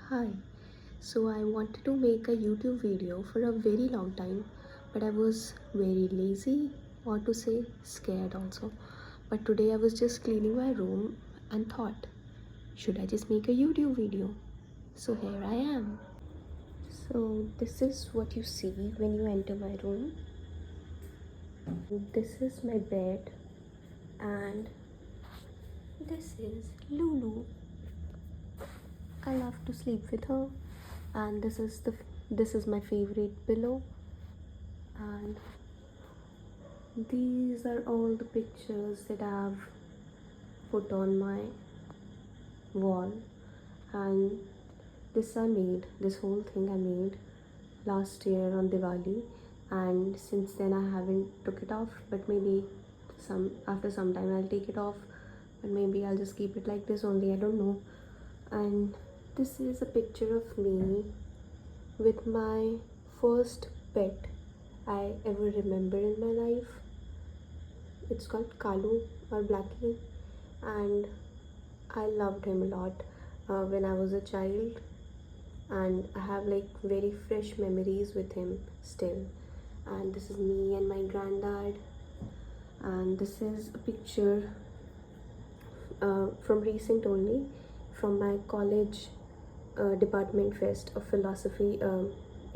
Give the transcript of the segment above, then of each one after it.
Hi. So I wanted to make a YouTube video for a very long time, but I was very lazy or to say scared also. But today I was just cleaning my room and thought, should I just make a YouTube video? So here I am. So this is what you see when you enter my room. This is my bed and this is Lulu. I love to sleep with her, and this is my favorite pillow, and these are all the pictures that I've put on my wall. And this whole thing I made last year on Diwali, and since then I haven't took it off, but maybe after some time I'll take it off, but maybe I'll just keep it like this only, I don't know. And this is a picture of me with my first pet I ever remember in my life. It's called Kalu or Blackie, and I loved him a lot when I was a child, and I have like very fresh memories with him still. And this is me and my granddad, and this is a picture from recent only, from my college department fest of philosophy.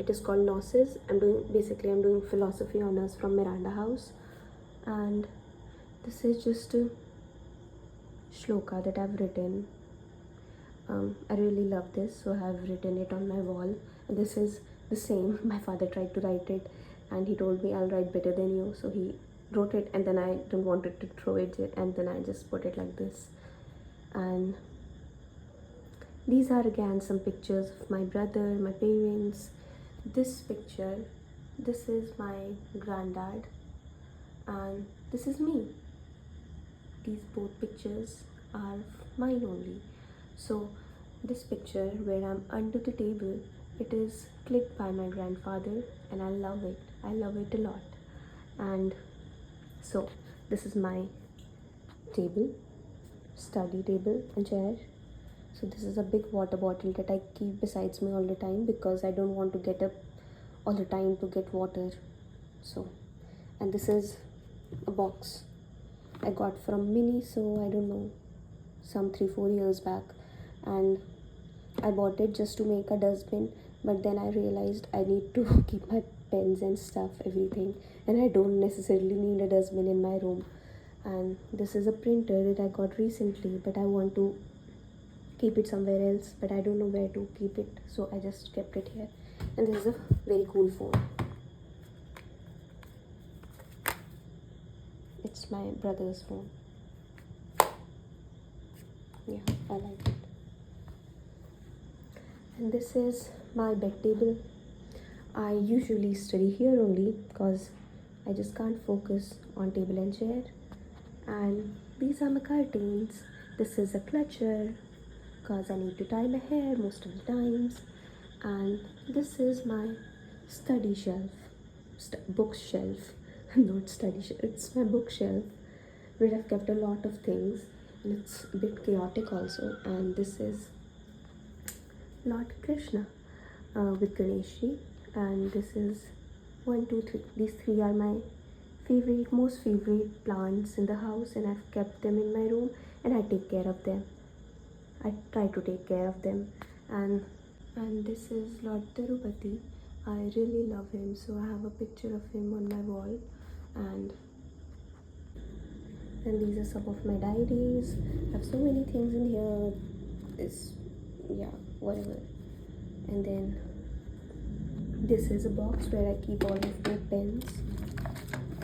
It is called Gnosis. I'm doing philosophy honors from Miranda House, and this is just a shloka that I've written. I really love this, so I have written it on my wall. And this is the same. My father tried to write it, and he told me I'll write better than you, so he wrote it, and then I don't wanted to throw it, and then I just put it like this. And these are again some pictures of my brother, my parents. This picture, this is my granddad, and this is me. These both pictures are mine only. So this picture where I'm under the table, it is clicked by my grandfather, and I love it. I love it a lot. And so this is my table, study table and chair. So this is a big water bottle that I keep besides me all the time because I don't want to get up all the time to get water. So, and this is a box I got from Miniso, I don't know, some 3-4 years back, and I bought it just to make a dustbin, but then I realized I need to keep my pens and stuff, everything, and I don't necessarily need a dustbin in my room. And this is a printer that I got recently, but I want to keep it somewhere else, but I don't know where to keep it, so I just kept it here. And this is a very cool phone. It's my brother's phone. Yeah, I like it. And this is my bed table. I usually study here only because I just can't focus on table and chair. And these are my curtains. This is a clutcher because I need to tie my hair most of the times. And this is my study shelf, bookshelf, not study shelf, it's my bookshelf where I've kept a lot of things, and it's a bit chaotic also. And this is Lord Krishna with Ganeshi, and this is 1, 2, 3. These three are my most favorite plants in the house, and I've kept them in my room, and I take care of them. I try to take care of them. And this is Lord Tirupati. I really love him, so I have a picture of him on my wall. And these are some of my diaries. I have so many things in here. Whatever. And then this is a box where I keep all of my pens.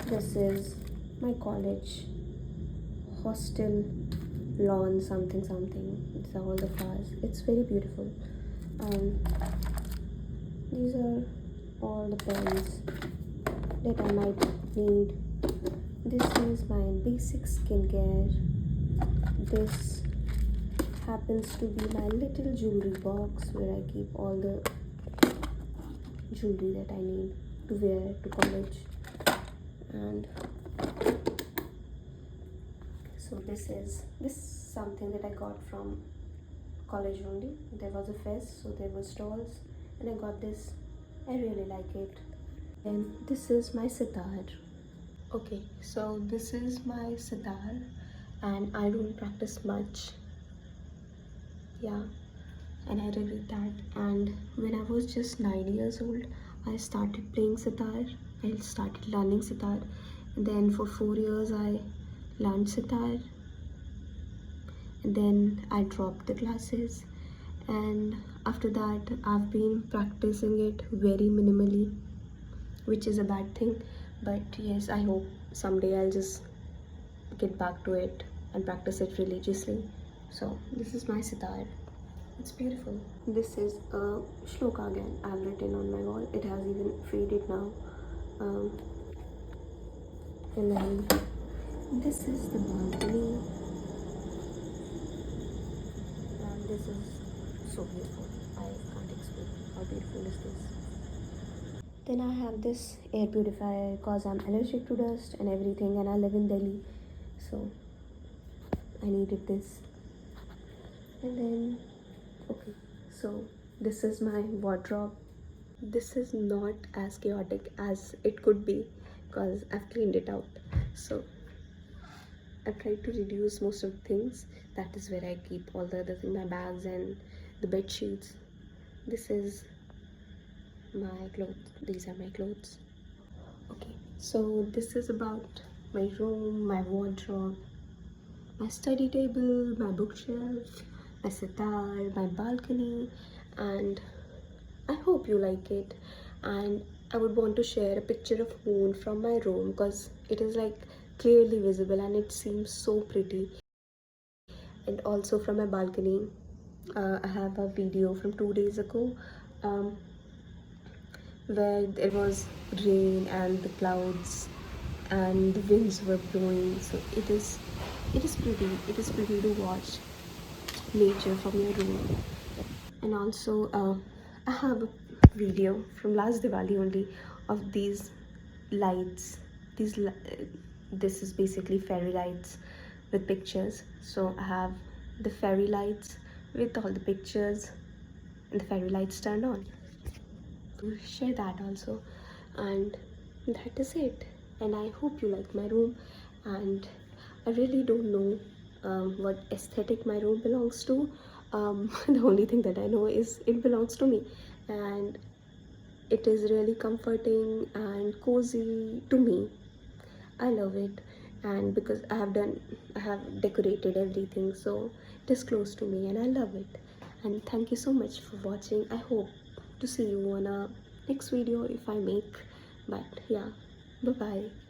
This is my college hostel lawn something. It's all the flowers. It's very beautiful. And these are all the pens that I might need. This is my basic skincare. This happens to be my little jewelry box where I keep all the jewelry that I need to wear to college. And so this is something that I got from college only. There was a fest, so there were stalls, and I got this. I really like it. And this is my sitar. Okay, so this is my sitar, and I don't practice much. Yeah, and I regret that. And when I was just 9 years old, I started playing sitar. I started learning sitar. And then for 4 years, I learned sitar. And then I dropped the classes. And after that, I've been practicing it very minimally, which is a bad thing. But yes, I hope someday I'll just get back to it and practice it religiously. So this is my sitar. It's beautiful. This is a shloka again I've written on my wall. It has even faded now. And then this is the balcony. And this is so beautiful. I can't explain how beautiful is this. Then I have this air purifier because I'm allergic to dust and everything, and I live in Delhi, so I needed this. And then, okay, so this is my wardrobe. This is not as chaotic as it could be because I've cleaned it out. So I've tried to reduce most of the things. That is where I keep all the other things, my bags and the bed sheets. This is my clothes. These are my clothes. Okay, so this is about my room, my wardrobe, my study table, my bookshelf, my sitar, my balcony, and I hope you like it. And I would want to share a picture of moon from my room because it is like clearly visible and it seems so pretty. And also from my balcony, I have a video from 2 days ago where there was rain and the clouds and the winds were blowing. So it is pretty. It is pretty to watch nature from your room. And also I have a video from last Diwali only of these lights. This is basically fairy lights with pictures. So I have the fairy lights with all the pictures and the fairy lights turned on. To share that also. And that is it. And I hope you like my room. And I really don't know what aesthetic my room belongs to. The only thing that I know is it belongs to me, and it is really comforting and cozy to me. I love it, and because I have decorated everything, so it is close to me and I love it. And thank you so much for watching. I hope to see you on a next video if I make. But yeah, bye bye.